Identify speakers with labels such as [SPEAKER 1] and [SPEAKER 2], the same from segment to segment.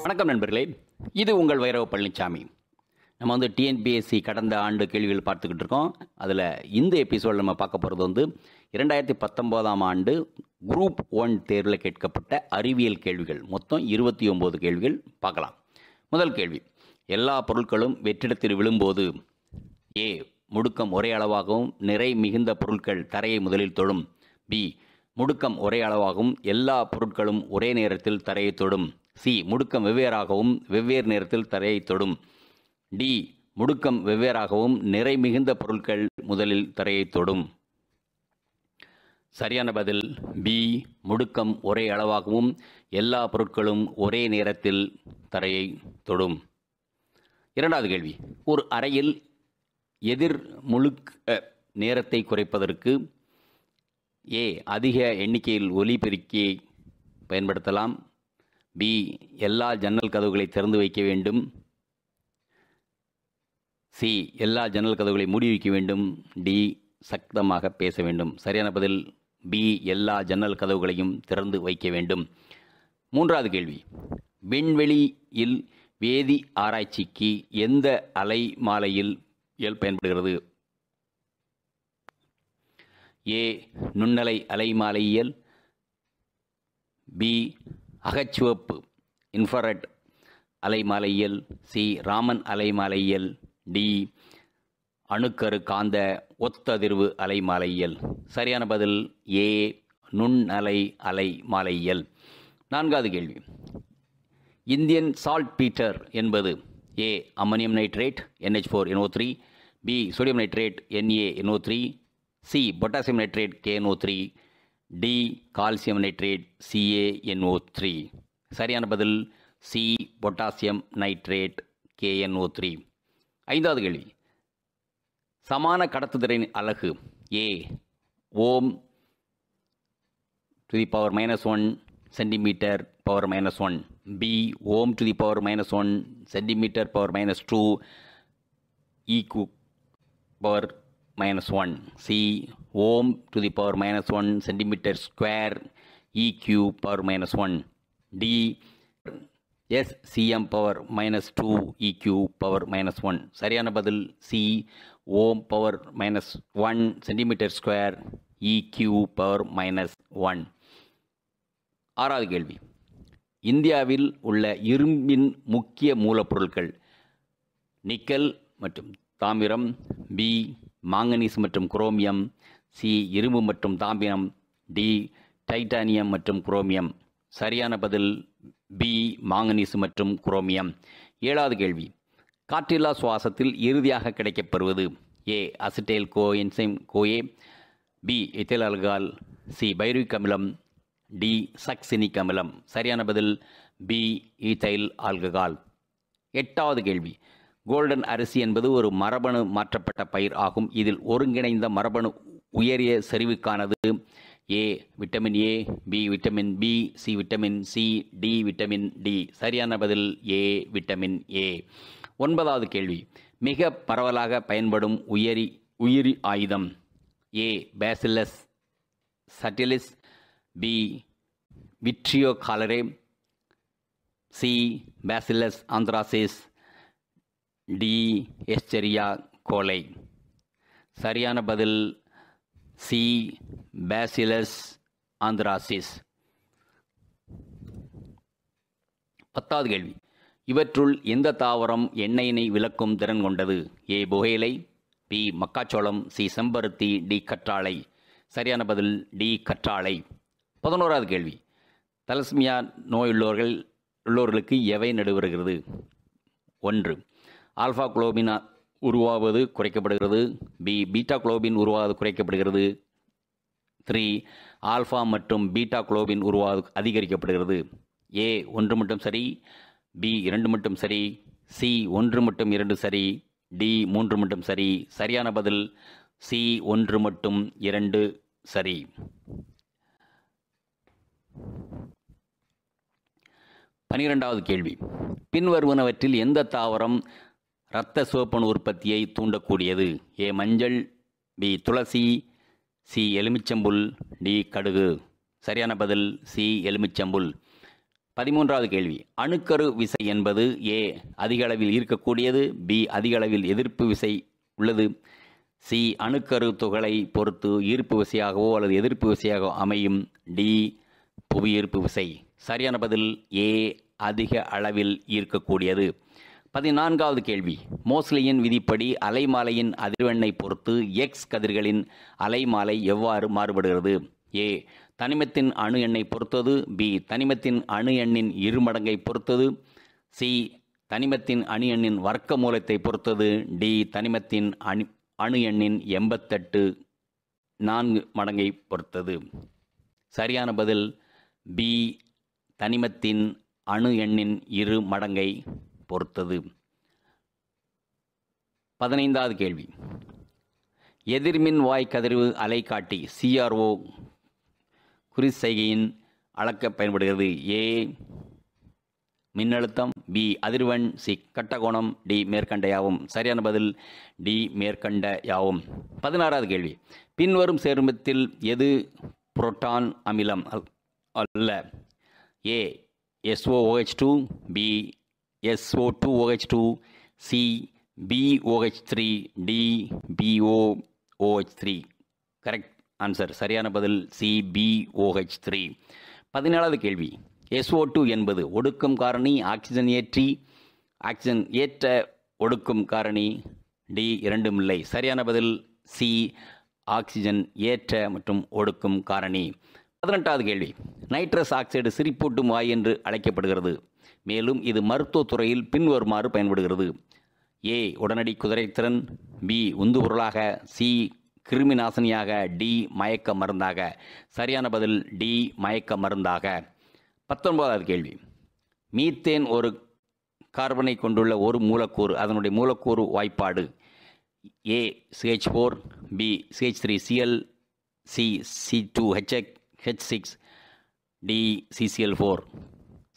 [SPEAKER 1] வணக்கம் நண்பர்களே, இது உங்கள் வைரவ பழனிசாமி. நம்ம டிஎன்பிஎஸ்சி கடந்த ஆண்டு கேள்விகள் பார்த்துக்கிட்டு இருக்கோம். அதில் இந்த எபிசோடில் நம்ம பார்க்க போகிறது 2019ஆம் ஆண்டு குரூப் 1 தேர்வில் கேட்கப்பட்ட அறிவியல் கேள்விகள். மொத்தம் 29 கேள்விகள் பார்க்கலாம். முதல் கேள்வி, எல்லா பொருட்களும் வெற்றிடத்தில் விழும்போது ஏ முடுக்கம் ஒரே அளவாகவும் நிறை மிகுந்த பொருட்கள் தரையை முதலில் தொடும். பி முடுக்கம் ஒரே அளவாகவும் எல்லா பொருட்களும் ஒரே நேரத்தில் தரையை தொடும். சி முடுக்கம் வெவ்வேறாகவும் வெவ்வேறு நேரத்தில் தரையை தொடும். டி முடுக்கம் வெவ்வேறாகவும் நிறை மிகுந்த பொருட்கள் முதலில் தரையை தொடும். சரியான பதில் பி, முடுக்கம் ஒரே அளவாகவும் எல்லா பொருட்களும் ஒரே நேரத்தில் தரையை தொடும். இரண்டாவது கேள்வி, ஒரு அறையில் எதிர் முழுக்க நேரத்தை குறைப்பதற்கு ஏ அதிக எண்ணிக்கையில் ஒலிபெருக்கியை பயன்படுத்தலாம். பி எல்லா ஜன்னல் கதவுகளை திறந்து வைக்க வேண்டும். சி எல்லா ஜன்னல் கதவுகளை மூடி வைக்க வேண்டும். டி சத்தமாக பேச வேண்டும். சரியான பதில் பி, எல்லா ஜன்னல் கதவுகளையும் திறந்து வைக்க வேண்டும். மூன்றாவது கேள்வி, விண்வெளியில் வேதி ஆராய்ச்சிக்கு எந்த அலை மாலையில் பயன்படுகிறது? ஏ நுண்ணலை அலைமாலையியல். பி அகச்சிவப்பு இன்ஃப்ராரெட் அலைமாலையியல். சி ராமன் அலைமாலையியல். டி அணுக்கரு காந்த ஒத்ததிர்வு அலைமாலையியல். சரியான பதில் ஏ, நுண்ணலை அலைமாலையியல். நான்காவது கேள்வி, இந்தியன் சால்ட் பீட்டர் என்பது A ammonium nitrate NH4NO3. B sodium nitrate NaNO3. C potassium nitrate KNO3. D calcium nitrate CaNO3. சரியான பதில் சி, பொட்டாசியம் நைட்ரேட் KNO3. ஐந்தாவது கேள்வி, சமான கடத்துதிறன் அலகு A ohm to the power -1 centimetre power -1. B ohm to the power -1 centimetre power -2 ஈக்கு power -1. C ohm to the power -1 centimetre square EQ power -1. D SCM power -2 EQ power -1. சரியான பதில் C, ohm power -1 centimetre square EQ power -1. ஆறாவது கேள்வி, இந்தியாவில் உள்ள இரும்பின் முக்கிய மூலப்பொருட்கள் நிக்கல் மற்றும் தாமிரம். பி மாங்கனீஸ் மற்றும் குரோமியம். சி இரும்பு மற்றும் தாமிரம். டி டைட்டானியம் மற்றும் குரோமியம். சரியான பதில் பி, மாங்கனீஸ் மற்றும் குரோமியம். ஏழாவது கேள்வி, காற்றில்லா சுவாசத்தில் இறுதியாக கிடைக்கப்பெறுவது A acetyl coenzyme CoA. B ethyl alcohol. C pyruvic அமிலம். டி சக்சினிக் அமிலம். சரியான பதில் பி, ஈத்தைல் ஆல்கஹால். எட்டாவது கேள்வி, கோல்டன் அரிசி என்பது ஒரு மரபணு மாற்றப்பட்ட பயிர் ஆகும். இதில் ஒருங்கிணைந்த மரபணு உயரிய செறிவுக்கானது A vitamin A. B vitamin B. C vitamin C. D vitamin D. சரியான பதில் ஏ, விட்டமின் ஏ. ஒன்பதாவது கேள்வி, மிக பரவலாக பயன்படும் உயிரி ஆயுதம் A bacillus subtilis. B vibrio cholerae. C bacillus anthracis. D escherichia coli. சரியான பதில் சி, பேசிலஸ் ஆந்த்ராசிஸ். பத்தாவது கேள்வி, இவற்றுள் எந்த தாவரம் எண்ணெயினை விலக்கும் திறன் கொண்டது? ஏ புகையிலை. பி மக்காச்சோளம். சி செம்பருத்தி. டி கற்றாழை. சரியான பதில் டி கற்றாழை. 11வது கேள்வி, தலஸ்மியா நோயுள்ளவர்களுக்கு எவை நடைபெறுகிறது? 1 ஆல்ஃபா குளோபின் உருவாவது குறைக்கப்படுகிறது. பி பீட்டா குளோபின் உருவாவது குறைக்கப்படுகிறது. 3 ஆல்ஃபா மற்றும் பீட்டா குளோபின் உருவாவது அதிகரிக்கப்படுகிறது. ஏ 1 மட்டும் சரி. பி 2 மட்டும் சரி. சி 1 மட்டும் 2 சரி. டி 3 மட்டும் சரி. சரியான பதில் சி 1 மட்டும் 2 சரி. 12வது கேள்வி, பின்வருவனவற்றில் எந்த தாவரம் இரத்த சிவப்பணு உற்பத்தியை தூண்டக்கூடியது? ஏ மஞ்சள். பி துளசி. சி எலுமிச்சம்புல். டி கடுகு. சரியான பதில் சி எலுமிச்சம்புல். 13வது கேள்வி, அணுக்கரு விசை என்பது ஏ அதிக அளவில் ஈர்க்கக்கூடியது, பி அதிக அளவில் எதிர்ப்பு விசை உள்ளது, சி அணுக்கரு துகளை பொறுத்து ஈர்ப்பு விசையாகவோ அல்லது எதிர்ப்பு விசையாகவோ அமையும், டி புவியீர்ப்பு விசை. சரியான பதில் ஏ அதிக அளவில் ஈர்க்கக்கூடியது. 14வது கேள்வி, மோஸ்லியின் விதிப்படி அலைமாலையின் அதிர்வெண்ணை பொறுத்து எக்ஸ் கதிர்களின் அலைமாலை எவ்வாறு மாறுபடுகிறது? ஏ தனிமத்தின் அணு எண்ணை பொறுத்தது, பி தனிமத்தின் அணு எண்ணின் இருமடங்கை பொறுத்தது, சி தனிமத்தின் அணு எண்ணின் வர்க்க மூலத்தை பொறுத்தது, டி தனிமத்தின் அணு எண்ணின் 88 4 மடங்கை பொறுத்தது. சரியான பதில் பி தனிமத்தின் அணு எண்ணின் 2 மடங்கை பொறுத்தது. 15வது கேள்வி, எதிர்மின் வாய் கதிர்வு அலைக்காட்டி CRO குறிச்செய்கையின் அளக்க பயன்படுகிறது. ஏ மின்னழுத்தம், பி அதிர்வெண், சி கட்டகோணம், டி மேற்கண்டையாகும். சரியான பதில் டி மேற்கண்டையாகும். 16வது கேள்வி, பின்வரும் சேர்மத்தில் எது புரோட்டான் அமிலம் அல்ல? A SOOH2, B SO2OH2, C BOH3, D BOOH3. Correct answer. சரியான பதில் சி BOH3. 17வது கேள்வி, SO2 என்பது ஒடுக்கும் காரணி, ஆக்சிஜன் ஏற்ற ஒடுக்கும் காரணி, டி இரண்டும் இல்லை. சரியான பதில் சி ஆக்சிஜன் ஏற்ற மற்றும் ஒடுக்கும் காரணி. 18வது கேள்வி, நைட்ரஸ் ஆக்சைடு சிரிப்பூட்டும் வாயு என்று அழைக்கப்படுகிறது. மேலும் இது மருத்துவத் துறையில் பின்வருமாறு பயன்படுகிறது. ஏ உடனடி குதிரைத்திறன், பி உந்து பொருளாக, சி கிருமி நாசினியாக, டி மயக்க மருந்தாக. சரியான பதில் டி மயக்க மருந்தாக. 19வது கேள்வி, மீத்தேன் ஒரு கார்பனை கொண்டுள்ள ஒரு மூலக்கூறு, அதனுடைய மூலக்கூறு வாய்ப்பாடு. A CH4, B CH3Cl, C C2H6, D CCl4.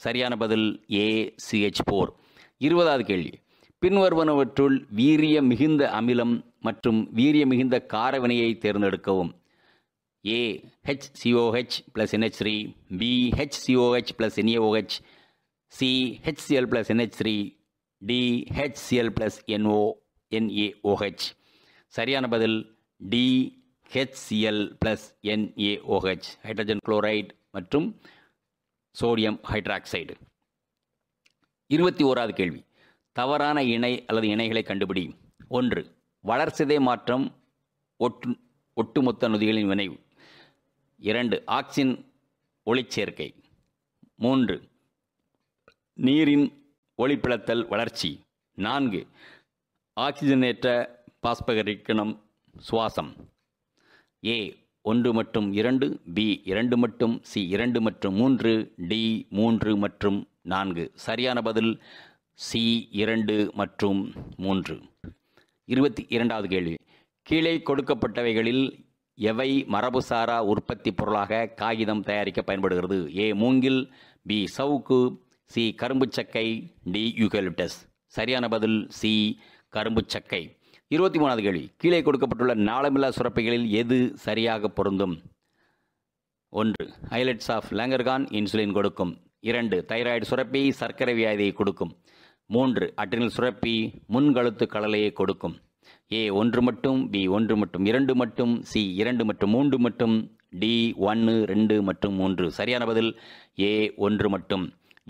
[SPEAKER 1] சரியான பதில் ஏ CH4. 20வது கேள்வி, பின்வருவனவற்றுள் வீரிய மிகுந்த அமிலம் மற்றும் வீரிய மிகுந்த காரவினையை தேர்ந்தெடுக்கவும். A HCOH + NH3, B HCOH + NaOH, C HCl + NH3, D HCl + NaOH. சரியான பதில் D HCl + NaOH, hydrogen chloride மற்றும் சோடியம் ஹைட்ராக்சைடு. 21வது கேள்வி, தவறான இணை அல்லது இணைகளை கண்டுபிடி. 1 வளர்சிதை மாற்றம் ஒட்டுமொத்த நொதிகளின் வினைவு. 2 ஆக்சின் ஒளிச்சேர்க்கை. 3 நீரின் ஒளிப்பிளத்தல் வளர்ச்சி. 4 ஆக்சிஜனேற்ற பாஸ்பகரிக்கணம் சுவாசம். ஏ 1 மற்றும் 2, பி 2 மற்றும், சி 2 மற்றும் 3, டி 3 மற்றும் 4. சரியான பதில் சி 2 மற்றும் 3. 22வது கேள்வி, கீழே கொடுக்கப்பட்டவைகளில் எவை மரபுசாரா உற்பத்தி பொருளாக காகிதம் தயாரிக்க பயன்படுகிறது? ஏ மூங்கில், பி சவுக்கு, சி கரும்புச்சக்கை, டி யூகலிப்டஸ். சரியான பதில் சி கரும்புச்சக்கை. 23வது கேள்வி, கீழே கொடுக்கப்பட்டுள்ள நாளமில்லா சுரப்பிகளில் எது சரியாக பொருந்தும்? 1 ஐலட்ஸ் ஆஃப் லாங்கர்கான் இன்சுலின் கொடுக்கும். 2 தைராய்டு சுரப்பி சர்க்கரை வியாதியை கொடுக்கும். 3 அட்ரினல் சுரப்பி முன்கழுத்து கடலையை கொடுக்கும். ஏ 1 மட்டும், பி 1 மற்றும் 2 மட்டும், சி 2 மற்றும் 3 மட்டும், டி 1 2 மற்றும் 3. சரியான பதில் ஏ 1 மட்டும்.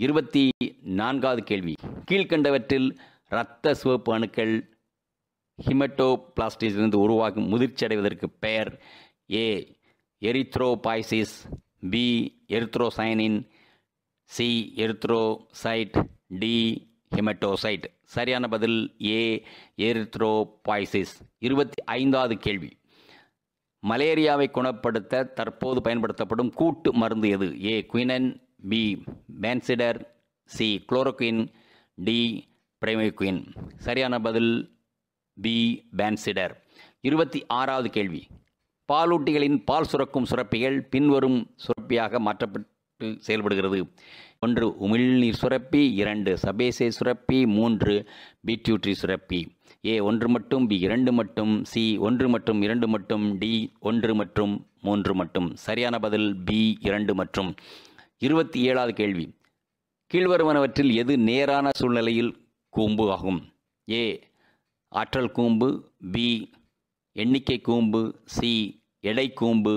[SPEAKER 1] 24வது கேள்வி, கீழ்கண்டவற்றில் இரத்த சிவப்பு அணுக்கள் ஹிமட்டோபிளாஸ்டிலிருந்து உருவாகும் முதிர்ச்சி அடைவதற்கு பெயர்? A erythropoiesis, B erythrocyanin, C erythrocyte, D haematocyte. சரியான பதில் ஏ எரித்ரோபாய்சிஸ். 25வது கேள்வி, மலேரியாவை குணப்படுத்த தற்போது பயன்படுத்தப்படும் கூட்டு மருந்து எது? A quinine, B Fansidar, C chloroquine, D primaquine. சரியான பதில் பி பேன்சிடர். 26வது கேள்வி, பாலூட்டிகளின் பால் சுரக்கும் சுரப்பிகள் பின்வரும் சுரப்பியாக மாற்றப்பட்டு செயல்படுகிறது. 1 உமிழ்நீர் சுரப்பி, 2 சபேசே சுரப்பி, 3 பிட்யூட்ரி சுரப்பி. ஏ 1 மட்டும், பி 2 மட்டும், சி 1 மற்றும் 2 மட்டும், டி 1 மற்றும் 3 மட்டும். சரியான பதில் பி 2 மற்றும். 27வது கேள்வி, கீழ்வருவனவற்றில் எது நேரான சூழ்நிலையில் கூம்பு ஆகும்? ஏ ஆற்றல் கூம்பு, பி எண்ணிக்கை கூம்பு, சி எடை கூம்பு,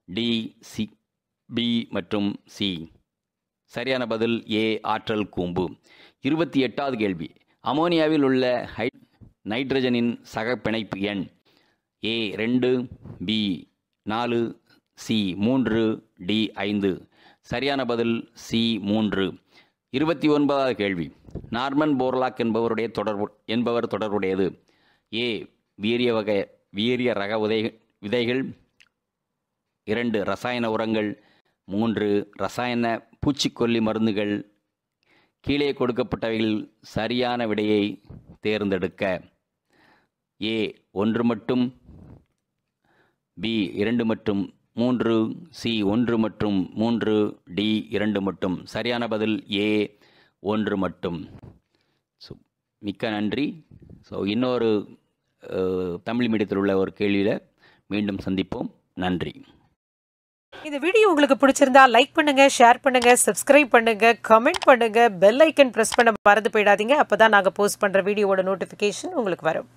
[SPEAKER 1] டி சி பி மற்றும் சி. சரியான பதில் ஏ ஆற்றல் கூம்பு. 28வது கேள்வி. அமோனியாவில் உள்ள நைட்ரஜனின் சக பிணைப்பு எண் ஏ 2, பி 4, சி 3, டி 5. சரியான பதில் சி 3. 29வது கேள்வி. நார்மன் போர்லாக் என்பவர் தொடர்புடையது. ஏ வீரிய ரக விதைகள், 2 ரசாயன உரங்கள், 3 ரசாயன பூச்சிக்கொல்லி மருந்துகள். கீழே கொடுக்கப்பட்டவைகளில் சரியான விடையை தேர்ந்தெடுக்க. ஏ 1 மட்டும், பி 2 மற்றும் 3, சி 1 மற்றும் 3, டி 2 மட்டும். சரியான பதில் ஏ 1 மட்டும். மிக்க நன்றி. இன்னொரு தமிழ் மீடியத்தில் உள்ள ஒரு கேள்வியில் மீண்டும் சந்திப்போம். நன்றி.
[SPEAKER 2] இந்த வீடியோ உங்களுக்கு பிடிச்சிருந்தா லைக் பண்ணுங்க, ஷேர் பண்ணுங்க, சப்ஸ்கிரைப் பண்ணுங்க, கமெண்ட் பண்ணுங்க, பெல் ஐக்கன் பிரஸ் பண்ண மறந்து போயிடாதீங்க. அப்பதான் நாங்கள் போஸ்ட் பண்ற வீடியோவோட நோட்டிஃபிகேஷன் உங்களுக்கு வரும்.